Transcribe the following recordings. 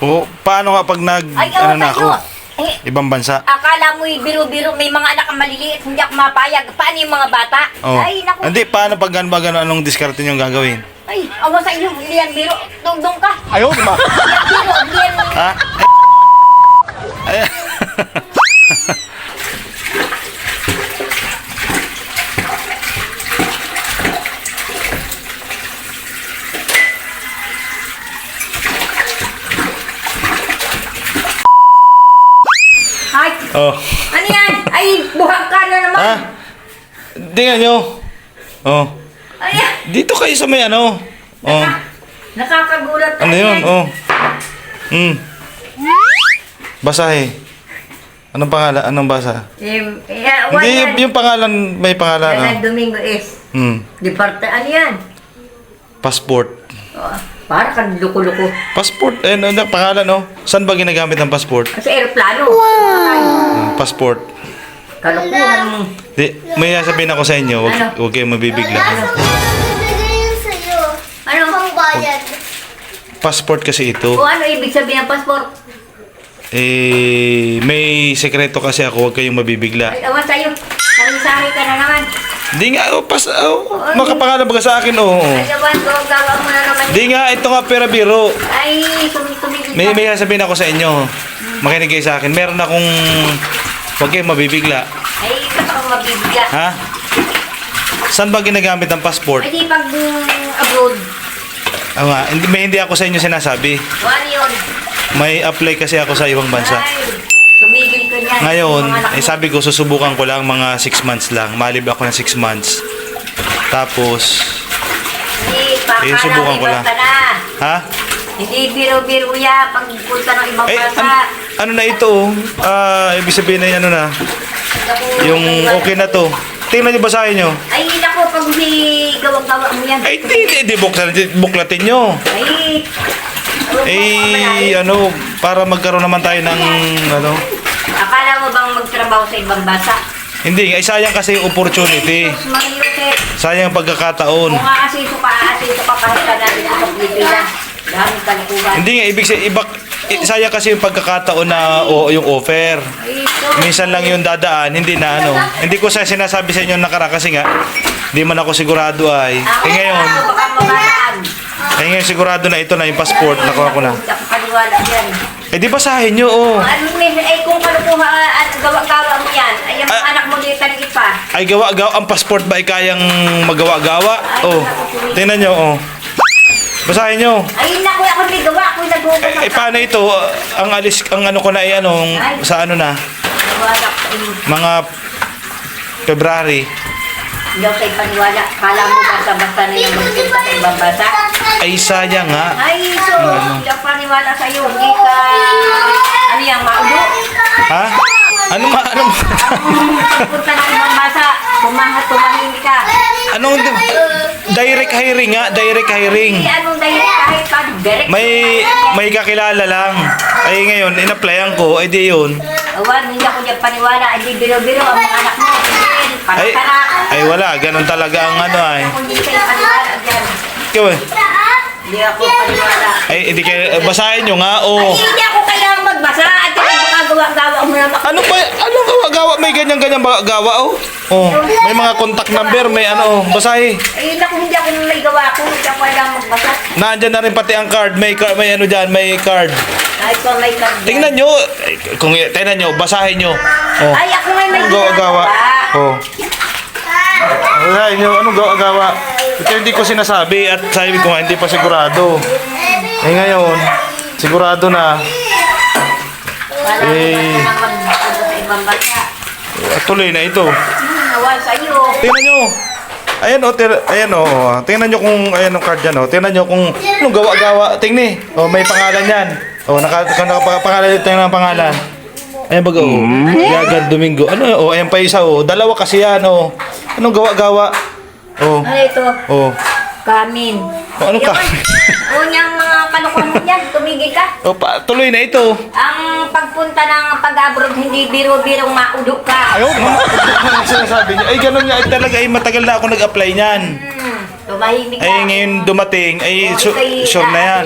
O, paano nga pag ano na ako? Ibang bansa? Akala mo'y biro-biro, may mga anak ang maliliit, hindi ako mapayag. Paano yung mga bata? Oh. Ay, naku. Hindi, paano pag gano'n, anong diskarte nyo gagawin? Ay, awa sa iyo, hindi yan biro. Dungdung ka. Ayaw, di ba? Hindi yan biro, hindi yan. Ha? Ay. Ay, Oh. ano yan? Ay, buhag ka na naman. Ha? Tingnan nyo. Oh. Ay, Dito kayo sa may ano. Oh. nakakagulat. Ano yun? Oh. Basahe. Anong pangalan? Anong basa? Hindi, Hindi, yung pangalan, may pangalan. Yan, Domingo S. Ano yan? Passport. Oh, para kang luko-luko. Passport. Ano pangalan, no? Saan ba ginagamit ang passport? Sa aeroplano. Wow! Passport. Kalukuhan mo. Di, may sabihin ako sa inyo, huwag kayong mabibigla. Bibigay sa'yo. Ano? Pangbayad. Passport kasi ito. O ano ibig sabihin ng passport? May sekreto kasi ako, huwag kayong mabibigla. Ay, awan sa'yo. Sari-sari ka na naman. Hindi nga, makapangalan ba ka sa akin, oo. Ay, awan, gawa mo na naman. Hindi nga, ito nga pera biro. Ay, tumigil May sasabihin ako sa inyo. Makinig kayo sa akin. Meron akong, huwag kayong mabibigla. Ay, ba't ako mabibigla? Ha? Saan ba ginagamit ang passport? Ay, di pag abroad. Hindi ako sa inyo sinasabi. Ano yun? May apply kasi ako sa ibang bansa. Ay, tumigil ka niyan. Ngayon, Mga anak mo. sabi ko, susubukan ko lang mga 6 months lang. Malib ako ng 6 months. Tapos, Hindi, subukan ko lang. ka na. ha? Hindi biro-biro ya pagpunta ng ibang bansa. Ano na ito? Ibig sabihin na ano na, yung okay na to. Tingnan nyo, basahin nyo. Ay, nako, pag may gawa-gawa mo yan. Ay, di, buklatin nyo. Para magkaroon naman tayo ng, Akala mo bang magtrabaho sa ibang bansa? hindi, sayang kasi yung opportunity. Sus, Mariote. Sayang ang pagkakataon. Kung aasiso ka kahit ka natin sa Pilipinas. Dami kalikuhan. Hindi nga, sayang kasi yung pagkakataon na yung offer. Ay, ito. Minsan lang yung dadaan, hindi na Hindi ko sa sinasabi sa inyo nakara kasi nga, hindi man ako sigurado ay. Ngayon, Baka mabalaan. ngayon sigurado na ito na yung passport, nakuha ko na. Hindi ako paniwala dyan. Di basahin nyo, oh. Kung kalukuhan at gawa-gawa mo yan, ay yung mga anak mo dito taligit pa. Ay, gawa-gawa, ang passport ba ay kayang magawa-gawa? Oh, tingnan nyo, oh. Basahin nyo. Ay, naku, ako may gawa. Ako'y nag-uupos. Paano ito? Ang ano ko na ay sa ano na? Mga February. Hindi ako kayo paniwala. Kala mo basta-basta na yung magpunta sa ibang bansa. Ay, sayang nga. Ay, so, hindi ako paniwala sa'yo. Hindi ka, ano yan, maulo? Ha? Ano? Punta ng ibang bansa, tumahimik ka. Anong direct hiring nga? Direct hiring. Hindi, anong direct kahit pa, direct. May kakilala lang. Ay ngayon, in-applyan ko, ay di yun. Awan, hindi ako dyan paniwala. Hindi biro-biro ang mga anak mo. Ay wala, ganun talaga ang ano ay. Ako hindi kayo paniwala dyan. Ikaw eh. Hindi ako paniwala. Ay, hindi kayo, basahin nyo nga, oh. Ay, hindi ako kailangang magbasa. At yung gawa-gawa mo naman. Anong gawa? May ganyan-ganyan gawa, oh. Oh, may mga contact number, may basahin. Ay, naku, hindi ako may gawa ko. Hindi ako kailangang magbasa. Nandyan na rin pati ang card, may ano dyan, may card. Kahit pa may card dyan. Tingnan nyo, tingnan nyo, basahin nyo. Oh. Ay, ako may Gawa-gawa. Oh. Basahin nyo, anong gawa-gawa? Ito hindi ko sinasabi at sabi ko nga, hindi pa sigurado. Eh ngayon, sigurado na. Wala ko magpunta sa ibang bansa. Tuloy na ito. Nawal sa'yo. Tingnan nyo. Ayan tingnan nyo kung, ayan ang card dyan, tingnan nyo kung anong gawa-gawa. Tingnan, may pangalan yan. Nakapangalan dito ng pangalan. Ayan baga, Gagan Domingo. Ayan pa isa, dalawa kasi yan, Anong gawa-gawa? Ano ito? Kamin. Anong kamin? Niyang mga kalukuhan mo yan. Tumigil ka. Tuloy na ito. Ang pagpunta ng pag-abroad, hindi biro-birong maudok ka. Ayaw, sinasabi niya. Ay, ganun nga. Talaga, matagal na ako nag-apply niyan. tumahimik ka. Ay, ngayon dumating, ay sure na yan.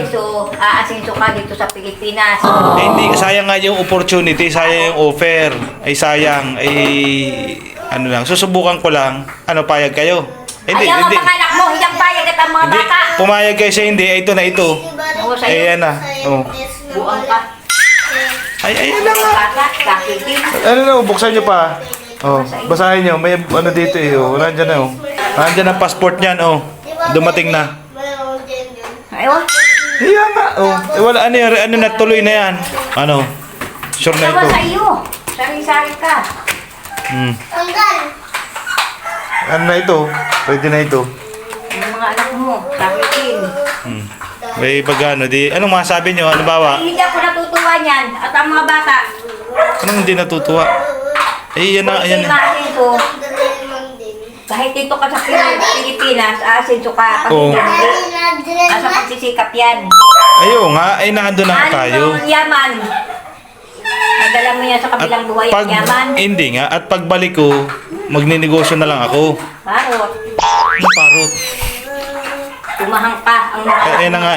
Aasinso ka dito sa Pilipinas. Eh, hindi, sayang nga yung opportunity, sayang yung offer. Ay, sayang, ay, ano lang, susubukan ko lang, ano, payag kayo? Hindi, Ayaw hindi. ang panganak mo, hindi payag at ang mga Hindi, bata. pumayag kayo siya, hindi, ito na ito. Oo, sa'yo. Ayan na, oh. Buang ka. Ay, ayan na nga. Bata, kakitin. Ano na, buksan nyo pa. Oh, basahin nyo, may ano dito eh, oh, nandyan na, oh. Nandyan ang passport niyan, oh. Dumating na. Ayaw. Iya nga, oh. Eh, wala, ano na, tuloy na yan. Ano, sure na Ayaw ito. sa iyo. Sari-sari ka. Hmm. Tanggal. Ano na ito? Pwede na ito. Yung mga anak mo, kakitin. Hmm. May pagano, di, anong masabi nyo? Halimbawa, Hindi ako natutuwa niyan. At ang mga bata, anong hindi natutuwa? Eh, yan na, ayan hindi na. maasinso. Kahit dito ka sa Pilipinas, aasinso ka. Pag Oo. hindi, nasa pagsisikap yan. Ayaw nga, ay nando na tayo. Ano yaman? Nadala mo yan sa kabilang buhay ang yaman. Hindi nga, at pagbalik ko, magninegosyo na lang ako. Parot. Ano parot? Tumahang ka ang mga Ay na nga,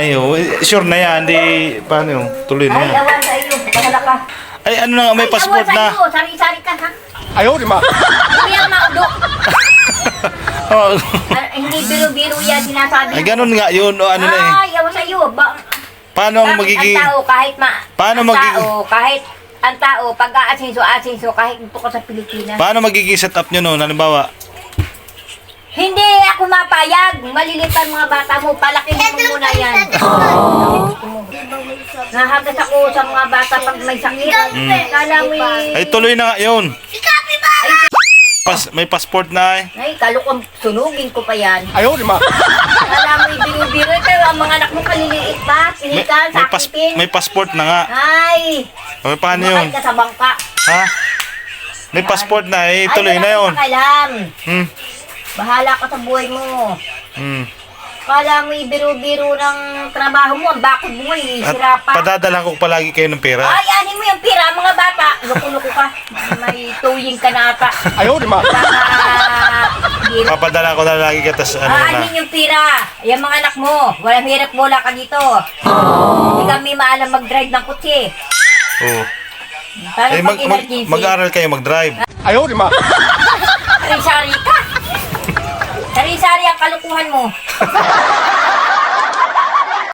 sure na yan, di, paano yun? Tuloy na Ay, yan. awan sa iyo. Bahala ka. Ay, ano na, may passport Ay, awan na. sa iyo. Sari-sari ka, ha? Ayaw, di ma. Hindi yan maudok. Oh, Hindi biro-biro yan sinasabi. ay, ganun nga yun, o ano na eh. Ay, awan sa iyo. Paano ang Bakit magiging, ang tao kahit Paano ang magiging- tao, kahit ang tao, pag aasinso, kahit dito ka sa Pilipinas. paano magiging setup nyo noon? Halimbawa, Hindi ako mapayag. Maliliit ang mga bata mo. Palakihin mo muna yan. Nahagas ako sa mga bata pag may sakit. Kala mo ay tuloy na nga yun. May passport na eh. Ay, kalukong sunugin ko pa yan. Ayaw, di ma. Kala mo ibinibiro. Pero ang mga anak mo kaliliit pa. May, Sinikan, sakitin. may passport na nga. Ay, O, paano yun? kumakay ka sa bangka. Ha? May passport na eh, tuloy Ay, na yun. wala kang pakialam. Hmm. Bahala ka sa buhay mo. Hmm. Kala mo ibiro-biro ng trabaho mo. Ang bakod mo eh. At Sira pa. padadala ko palagi kayo ng pera. Ay, anin mo yung pira, mga bata. Loko-loko ka. May tuying ka na ata. Ayaw, di ma. Hirap. Papadala ko na lagi ka, tas ano na. Anin yung pira. Yan mga anak mo. Walang hirap bola ka dito. Hindi kami maalam mag-drive ng kutsi. Oo. Paano Eh, pag emergency? mag-aral kayo mag-drive. Ayaw, di ma. Sari-sari ka. Sari-sari ang kalukuhan mo.